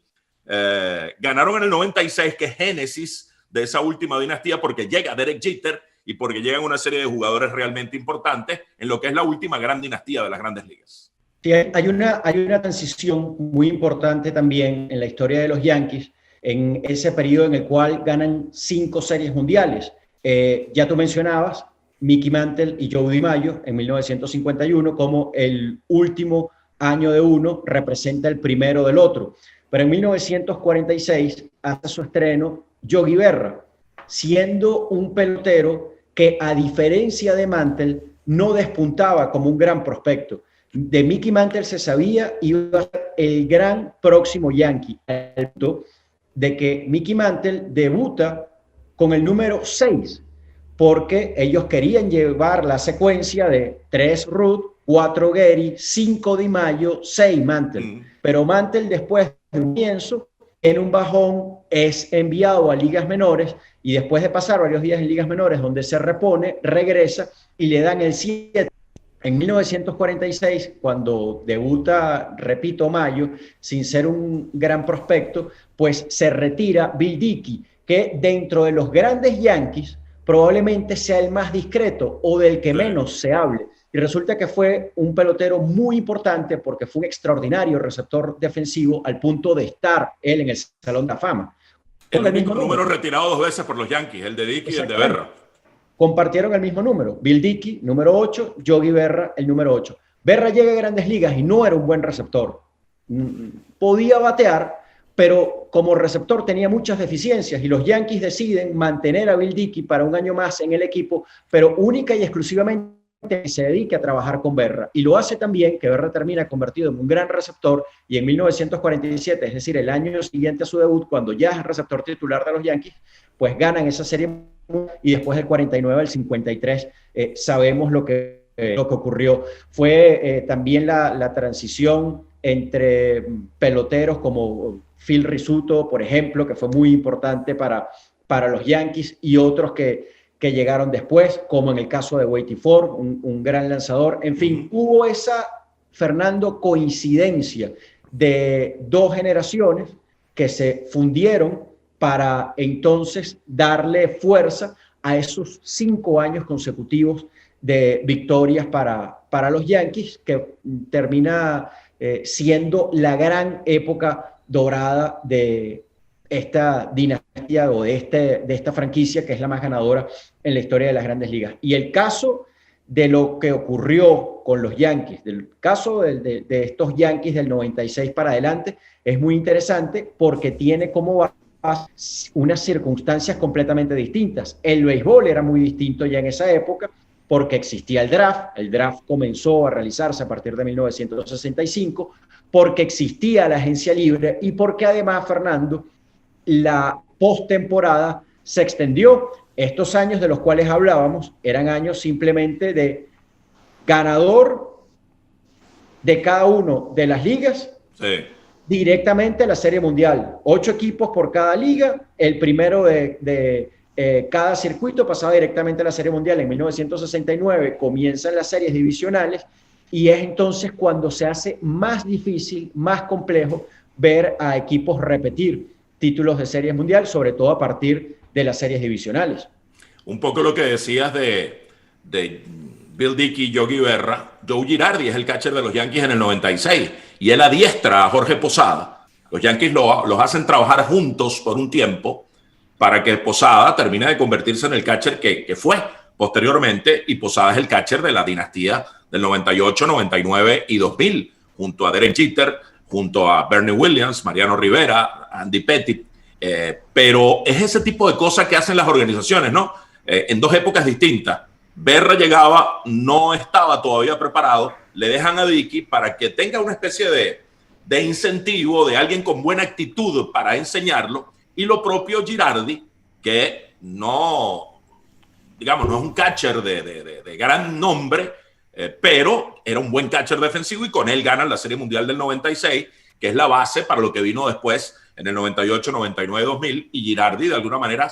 Ganaron en el 96, que es génesis de esa última dinastía, porque llega Derek Jeter y porque llegan una serie de jugadores realmente importantes en lo que es la última gran dinastía de las grandes ligas. Sí, hay una transición muy importante también en la historia de los Yankees, en ese periodo en el cual ganan 5 series mundiales. Ya tú mencionabas Mickey Mantle y Joe DiMaggio en 1951, como el último año de uno representa el primero del otro. Pero en 1946 hace su estreno Yogi Berra, siendo un pelotero que, a diferencia de Mantle, no despuntaba como un gran prospecto. De Mickey Mantle se sabía iba a ser el gran próximo Yankee, al punto de que Mickey Mantle debuta con el número 6, porque ellos querían llevar la secuencia de 3 Ruth, 4 Gehrig, 5 DiMaggio, 6 Mantle. Pero Mantle, después de un comienzo, en un bajón, es enviado a ligas menores, y después de pasar varios días en ligas menores donde se repone, regresa y le dan el 7. En 1946, cuando debuta, repito, Mayo, sin ser un gran prospecto, pues se retira Bill Dickey, que dentro de los grandes Yankees probablemente sea el más discreto o del que menos se hable. Y resulta que fue un pelotero muy importante porque fue un extraordinario receptor defensivo al punto de estar él en el Salón de la Fama. El único número retirado 2 veces por los Yankees, el de Dickey y el de Berra. Compartieron el mismo número. Bill Dickey, número 8, Yogi Berra, el número 8. Berra llega a Grandes Ligas y no era un buen receptor. Podía batear, pero como receptor tenía muchas deficiencias, y los Yankees deciden mantener a Bill Dickey para un año más en el equipo, pero única y exclusivamente se dedique a trabajar con Berra. Y lo hace también que Berra termina convertido en un gran receptor, y en 1947, es decir, el año siguiente a su debut, cuando ya es receptor titular de los Yankees, pues ganan esa serie, y después del 49 al 53 sabemos lo que ocurrió. Fue también la transición entre peloteros como Phil Rizzuto, por ejemplo, que fue muy importante para los Yankees, y otros que llegaron después, como en el caso de Whitey Ford, un gran lanzador. En fin, hubo esa, Fernando, coincidencia de dos generaciones que se fundieron para entonces darle fuerza a esos 5 años consecutivos de victorias para los Yankees, que termina siendo la gran época dorada de esta dinastía o de esta franquicia, que es la más ganadora en la historia de las Grandes Ligas. Y el caso de lo que ocurrió con los Yankees, del caso de estos Yankees del 96 para adelante, es muy interesante porque tiene como base unas circunstancias completamente distintas. El béisbol era muy distinto ya en esa época porque existía el draft comenzó a realizarse a partir de 1965, porque existía la agencia libre y porque además, Fernando, la postemporada se extendió. Estos años de los cuales hablábamos eran años simplemente de ganador de cada uno de las ligas, directamente a la Serie Mundial. 8 equipos por cada liga, el primero de cada circuito pasaba directamente a la Serie Mundial. En 1969 comienzan las series divisionales, y es entonces cuando se hace más difícil, más complejo ver a equipos repetir títulos de Series Mundial, sobre todo a partir de las series divisionales. Un poco lo que decías de Bill Dickey y Yogi Berra. Joe Girardi es el catcher de los Yankees en el 96 y él adiestra a Jorge Posada. Los Yankees los hacen trabajar juntos por un tiempo para que Posada termine de convertirse en el catcher que fue posteriormente, y Posada es el catcher de la dinastía del 98, 99 y 2000, junto a Derek Jeter, junto a Bernie Williams, Mariano Rivera, Andy Pettitte, pero es ese tipo de cosas que hacen las organizaciones, ¿no? En dos épocas distintas. Berra llegaba, no estaba todavía preparado, le dejan a Dickey para que tenga una especie de incentivo, de alguien con buena actitud para enseñarlo, y lo propio Girardi, que no es un catcher de gran nombre, pero era un buen catcher defensivo, y con él ganan la Serie Mundial del 96, que es la base para lo que vino después en el 98, 99, 2000, y Girardi de alguna manera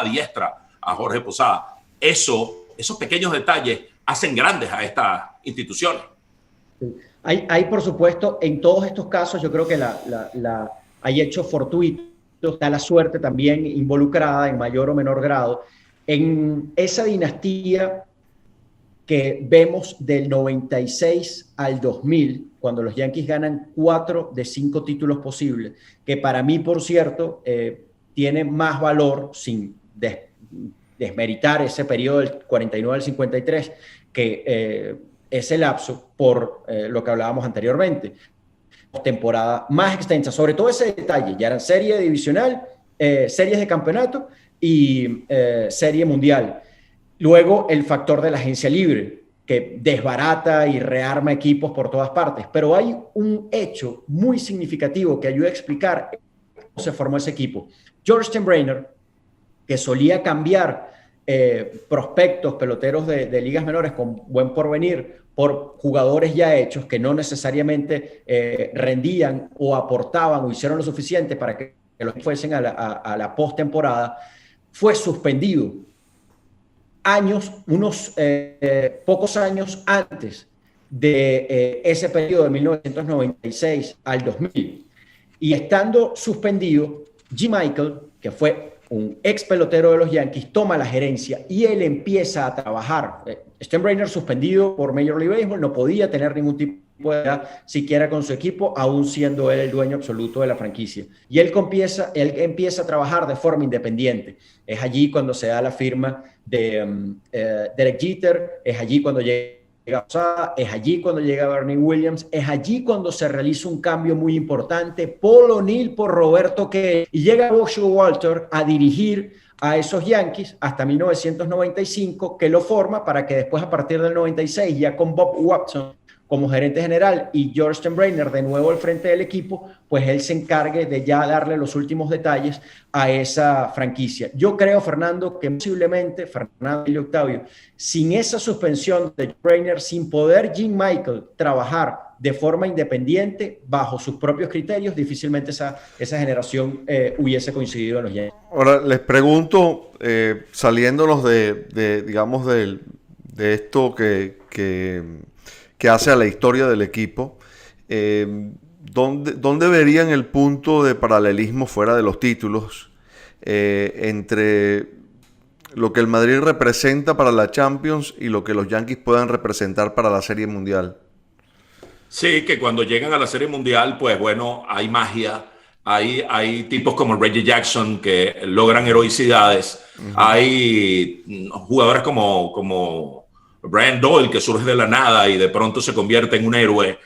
adiestra a Jorge Posada. Esos pequeños detalles hacen grandes a estas instituciones. Hay, por supuesto, en todos estos casos, yo creo que hay hechos fortuitos, está la suerte también involucrada en mayor o menor grado. En esa dinastía que vemos del 96 al 2000, cuando los Yankees ganan 4 de 5 títulos posibles, que para mí, por cierto, tiene más valor, sin desmeritar ese periodo del 49 al 53, que ese lapso por lo que hablábamos anteriormente. Temporada más extensa, sobre todo ese detalle, ya eran serie divisional, series de campeonato y serie mundial. Luego el factor de la agencia libre, que desbarata y rearma equipos por todas partes, pero hay un hecho muy significativo que ayuda a explicar cómo se formó ese equipo. George Steinbrenner, que solía cambiar prospectos, peloteros de ligas menores con buen porvenir por jugadores ya hechos que no necesariamente rendían o aportaban o hicieron lo suficiente para que los fuesen a la postemporada, fue suspendido unos pocos años antes de ese periodo de 1996 al 2000. Y estando suspendido, Jim Michael, que fue un ex pelotero de los Yankees, toma la gerencia y él empieza a trabajar. Steinbrenner, suspendido por Major League Baseball, no podía tener ningún tipo de edad siquiera con su equipo, aún siendo él el dueño absoluto de la franquicia. Y él empieza a trabajar de forma independiente. Es allí cuando se da la firma de Derek Jeter, es allí cuando llega Posada, es allí cuando llega Bernie Williams, es allí cuando se realiza un cambio muy importante, Paul O'Neill por Roberto Kay, y llega Buck Showalter a dirigir a esos Yankees hasta 1995, que lo forma para que después, a partir del 96, ya con Bob Watson como gerente general y George Steinbrenner de nuevo al frente del equipo, pues él se encargue de ya darle los últimos detalles a esa franquicia. Yo creo, Fernando, que posiblemente, Fernando y Octavio, sin esa suspensión de Steinbrenner, sin poder Jim Michael trabajar de forma independiente, bajo sus propios criterios, difícilmente esa generación hubiese coincidido en los Yankees. Ahora, les pregunto, saliéndonos digamos, de esto que hace a la historia del equipo, ¿dónde verían el punto de paralelismo fuera de los títulos entre lo que el Madrid representa para la Champions y lo que los Yankees puedan representar para la Serie Mundial? Sí, que cuando llegan a la Serie Mundial, pues bueno, hay magia, hay tipos como Reggie Jackson que logran heroicidades, hay jugadores como Brian Doyle, que surge de la nada y de pronto se convierte en un héroe.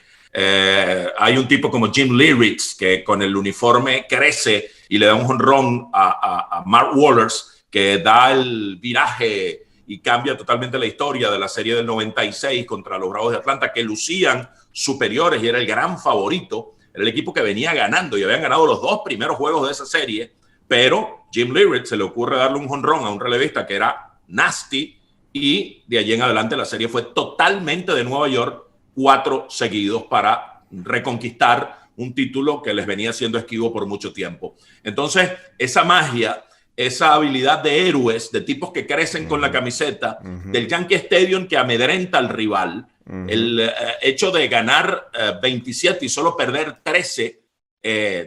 Hay un tipo como Jim Leyritz, que con el uniforme crece y le da un jonrón a Mark Wohlers, que da el viraje y cambia totalmente la historia de la serie del 96 contra los Bravos de Atlanta, que lucían superiores y era el gran favorito. Era el equipo que venía ganando y habían ganado los 2 primeros juegos de esa serie, pero Jim Leyritz se le ocurre darle un jonrón a un relevista que era nasty, y de allí en adelante la serie fue totalmente de Nueva York, 4 seguidos para reconquistar un título que les venía siendo esquivo por mucho tiempo. Entonces, esa magia, esa habilidad de héroes, de tipos que crecen con la camiseta, del Yankee Stadium que amedrenta al rival, el hecho de ganar 27 y solo perder 13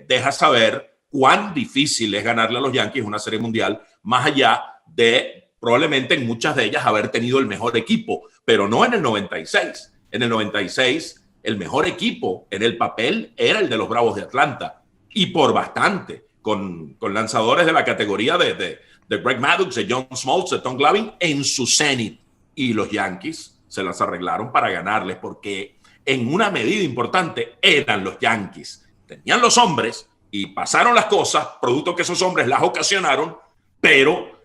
deja saber cuán difícil es ganarle a los Yankees una serie mundial, más allá de probablemente en muchas de ellas haber tenido el mejor equipo, pero no en el 96. En el 96, el mejor equipo en el papel era el de los Bravos de Atlanta, y por bastante, con lanzadores de la categoría de Greg Maddux, de John Smoltz, de Tom Glavine en su zenith, y los Yankees se las arreglaron para ganarles, porque en una medida importante eran los Yankees. Tenían los hombres y pasaron las cosas, producto que esos hombres las ocasionaron, pero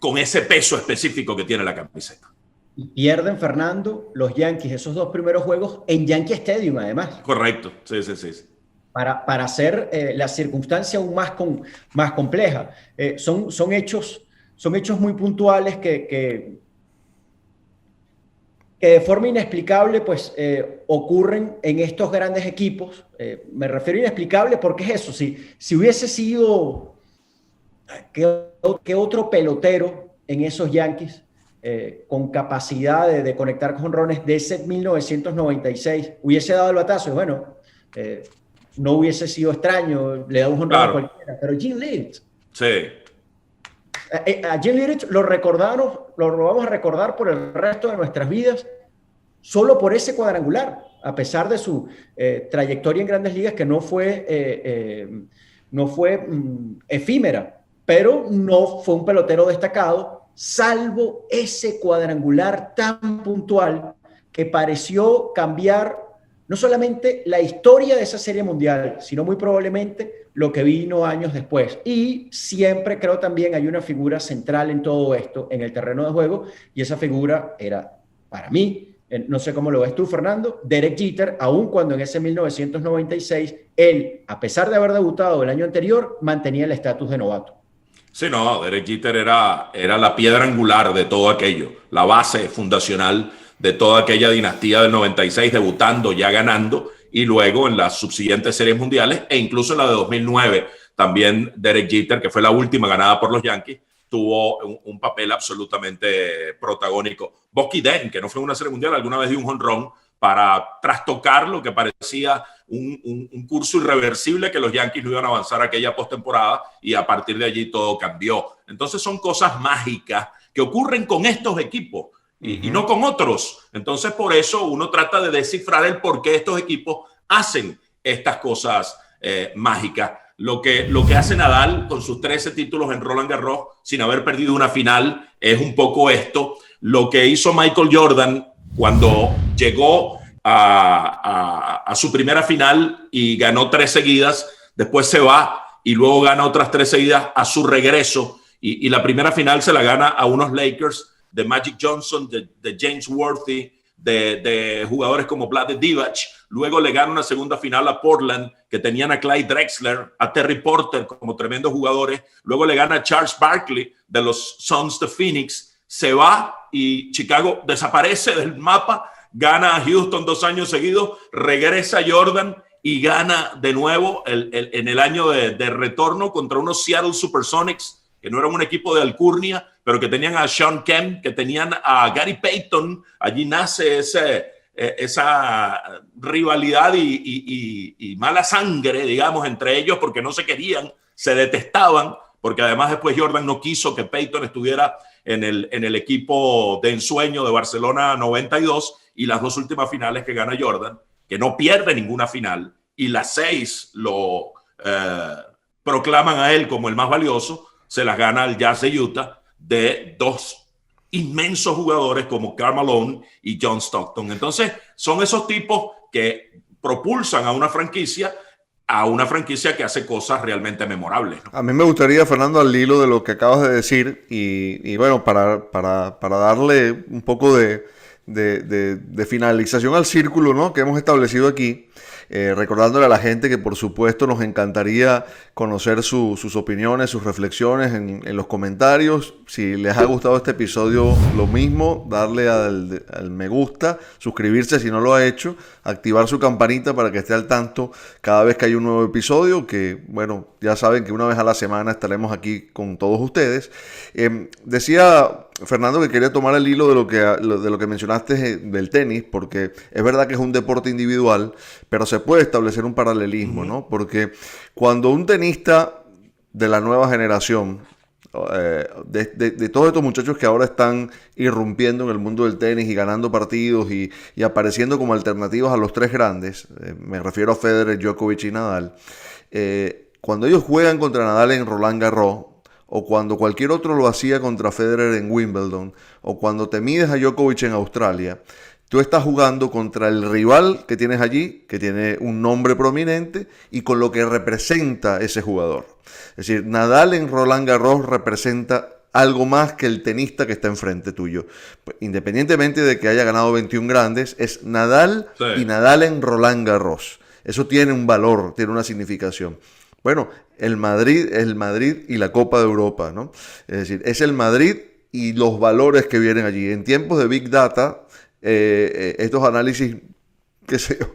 con ese peso específico que tiene la camiseta. Y pierden, Fernando, los Yankees esos 2 primeros juegos en Yankee Stadium, además. Correcto, sí. Para hacer la circunstancia aún más compleja. Son hechos muy puntuales que de forma inexplicable pues, ocurren en estos grandes equipos. Me refiero a inexplicable porque es eso. Si hubiese sido que otro pelotero en esos Yankees con capacidad de conectar con jonrones de ese 1996 hubiese dado el batazo, bueno, no hubiese sido extraño, le da un jonrón a cualquiera, pero Jim Leyritz. Sí. A Jim Leyritz lo vamos a recordar por el resto de nuestras vidas solo por ese cuadrangular, a pesar de su trayectoria en Grandes Ligas, que no fue efímera, pero no fue un pelotero destacado, salvo ese cuadrangular tan puntual que pareció cambiar no solamente la historia de esa serie mundial, sino muy probablemente lo que vino años después. Y siempre creo también hay una figura central en todo esto, en el terreno de juego, y esa figura era, para mí, no sé cómo lo ves tú, Fernando, Derek Jeter, aun cuando en ese 1996, él, a pesar de haber debutado el año anterior, mantenía el estatus de novato. Sí, no, Derek Jeter era la piedra angular de todo aquello, la base fundacional de toda aquella dinastía del 96, debutando, ya ganando, y luego en las subsiguientes series mundiales, e incluso en la de 2009, también Derek Jeter, que fue la última ganada por los Yankees, tuvo un papel absolutamente protagónico. Bosky Den, que no fue una serie mundial, alguna vez dio un jonrón para trastocar lo que parecía un curso irreversible, que los Yankees no iban a avanzar aquella postemporada, y a partir de allí todo cambió. Entonces son cosas mágicas que ocurren con estos equipos y no con otros. Entonces por eso uno trata de descifrar el por qué estos equipos hacen estas cosas mágicas. Lo que hace Nadal con sus 13 títulos en Roland Garros sin haber perdido una final es un poco esto. Lo que hizo Michael Jordan cuando llegó a su primera final y ganó 3 seguidas, después se va y luego gana otras 3 seguidas a su regreso, y la primera final se la gana a unos Lakers de Magic Johnson, de James Worthy, de jugadores como Vlade Divac. Luego le gana una segunda final a Portland, que tenían a Clyde Drexler, a Terry Porter como tremendos jugadores. Luego le gana a Charles Barkley de los Suns de Phoenix. Se va y Chicago desaparece del mapa. Gana a Houston 2 años seguidos. Regresa Jordan y gana de nuevo en el año de retorno contra unos Seattle Supersonics, que no eran un equipo de alcurnia, pero que tenían a Sean Kemp, que tenían a Gary Payton. Allí nace esa rivalidad y mala sangre, digamos, entre ellos, porque no se querían, se detestaban, porque además después Jordan no quiso que Payton estuviera en el equipo de ensueño de Barcelona 92, y las 2 últimas finales que gana Jordan, que no pierde ninguna final, y las 6 lo proclaman a él como el más valioso, se las gana al Jazz de Utah, de 2 inmensos jugadores como Karl Malone y John Stockton. Entonces son esos tipos que propulsan a una franquicia que hace cosas realmente memorables, ¿no? A mí me gustaría, Fernando, al hilo de lo que acabas de decir, y bueno, para darle un poco de finalización al círculo, ¿no?, que hemos establecido aquí, recordándole a la gente que por supuesto nos encantaría conocer sus opiniones, sus reflexiones en los comentarios. Si les ha gustado este episodio, lo mismo, darle al me gusta, suscribirse si no lo ha hecho, activar su campanita para que esté al tanto cada vez que hay un nuevo episodio, que bueno, ya saben que una vez a la semana estaremos aquí con todos ustedes. Decía Fernando que quería tomar el hilo de lo que mencionaste del tenis, porque es verdad que es un deporte individual, pero se puede establecer un paralelismo, ¿no? Porque cuando un tenista de la nueva generación, de todos estos muchachos que ahora están irrumpiendo en el mundo del tenis y ganando partidos y apareciendo como alternativas a los 3 grandes, me refiero a Federer, Djokovic y Nadal, cuando ellos juegan contra Nadal en Roland Garros, o cuando cualquier otro lo hacía contra Federer en Wimbledon, o cuando te mides a Djokovic en Australia, tú estás jugando contra el rival que tienes allí, que tiene un nombre prominente, y con lo que representa ese jugador. Es decir, Nadal en Roland Garros representa algo más que el tenista que está enfrente tuyo. Independientemente de que haya ganado 21 grandes, es Nadal, sí, y Nadal en Roland Garros. Eso tiene un valor, tiene una significación. Bueno, el Madrid es el Madrid y la Copa de Europa, ¿no? Es decir, es el Madrid y los valores que vienen allí. En tiempos de Big Data, estos análisis, qué sé yo,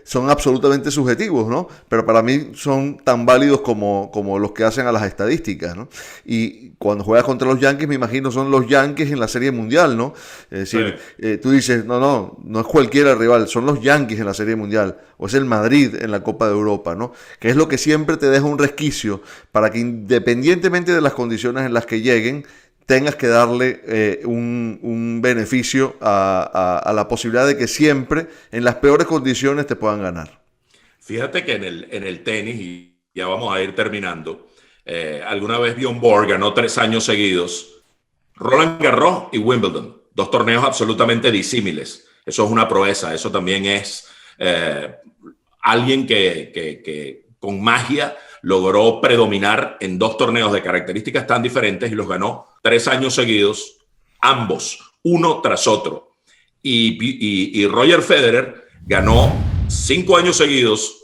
son absolutamente subjetivos, ¿no? Pero para mí son tan válidos como los que hacen a las estadísticas, ¿no? Y cuando juegas contra los Yankees, me imagino son los Yankees en la Serie Mundial, ¿no? Es decir, sí, tú dices, no es cualquiera rival, son los Yankees en la Serie Mundial, o es el Madrid en la Copa de Europa, ¿no? Que es lo que siempre te deja un resquicio para que, independientemente de las condiciones en las que lleguen, tengas que darle un beneficio a la posibilidad de que siempre, en las peores condiciones, te puedan ganar. Fíjate que en el tenis, y ya vamos a ir terminando, alguna vez Bjorn Borg ganó 3 años seguidos Roland Garros y Wimbledon, dos torneos absolutamente disímiles. Eso es una proeza, eso también es alguien que con magia logró predominar en dos torneos de características tan diferentes y los ganó 3 años seguidos, ambos, uno tras otro. Y Roger Federer ganó 5 años seguidos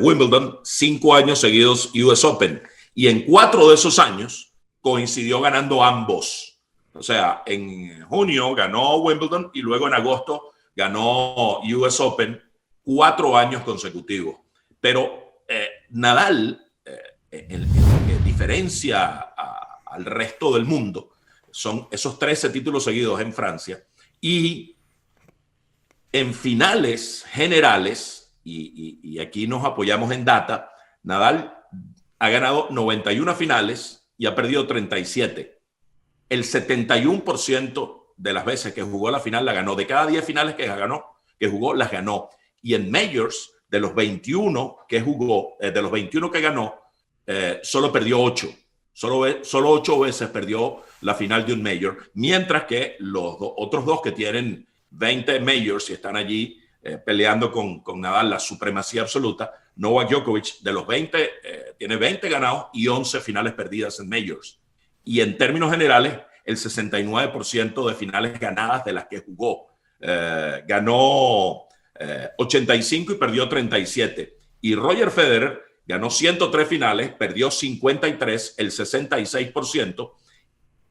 Wimbledon, 5 años seguidos US Open, y en 4 de esos años coincidió ganando ambos. O sea, en junio ganó Wimbledon y luego en agosto ganó US Open, 4 años consecutivos. Pero Nadal, en diferencia al resto del mundo, son esos 13 títulos seguidos en Francia, y en finales generales, y aquí nos apoyamos en data, Nadal ha ganado 91 finales y ha perdido 37. El 71% de las veces que jugó la final la ganó. De cada 10 finales que jugó, las ganó. Y en majors, de los 21 que jugó, de los 21 que ganó, solo perdió 8. Solo 8 veces perdió la final de un major, mientras que los otros dos que tienen 20 majors y están allí peleando con Nadal la supremacía absoluta, Novak Djokovic, de los 20, tiene 20 ganados y 11 finales perdidas en majors. Y en términos generales, el 69% de finales ganadas de las que jugó. Ganó 85 y perdió 37. Y Roger Federer ganó 103 finales, perdió 53, el 66%.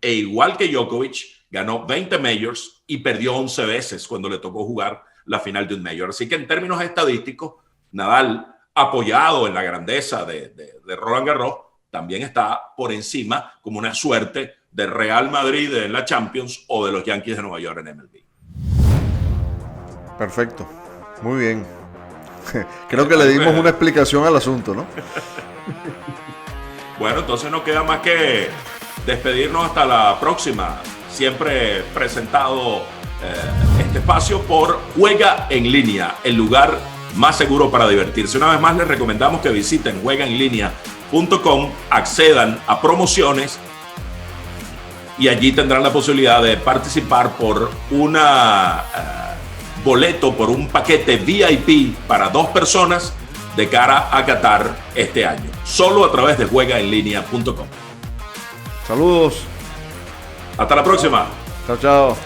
E igual que Djokovic, ganó 20 majors y perdió 11 veces cuando le tocó jugar la final de un major. Así que en términos estadísticos, Nadal, apoyado en la grandeza de Roland Garros, también está por encima como una suerte de Real Madrid en la Champions o de los Yankees de Nueva York en MLB. Perfecto, muy bien. Creo que le dimos una explicación al asunto, ¿no? Bueno, entonces no queda más que despedirnos hasta la próxima. Siempre presentado este espacio por Juega en Línea, el lugar más seguro para divertirse. Una vez más les recomendamos que visiten juegaenlinea.com, accedan a promociones y allí tendrán la posibilidad de participar por una boleto, por un paquete VIP para 2 personas de cara a Qatar este año. Solo a través de juegaenlinea.com. Saludos. Hasta la próxima. Chao, chao.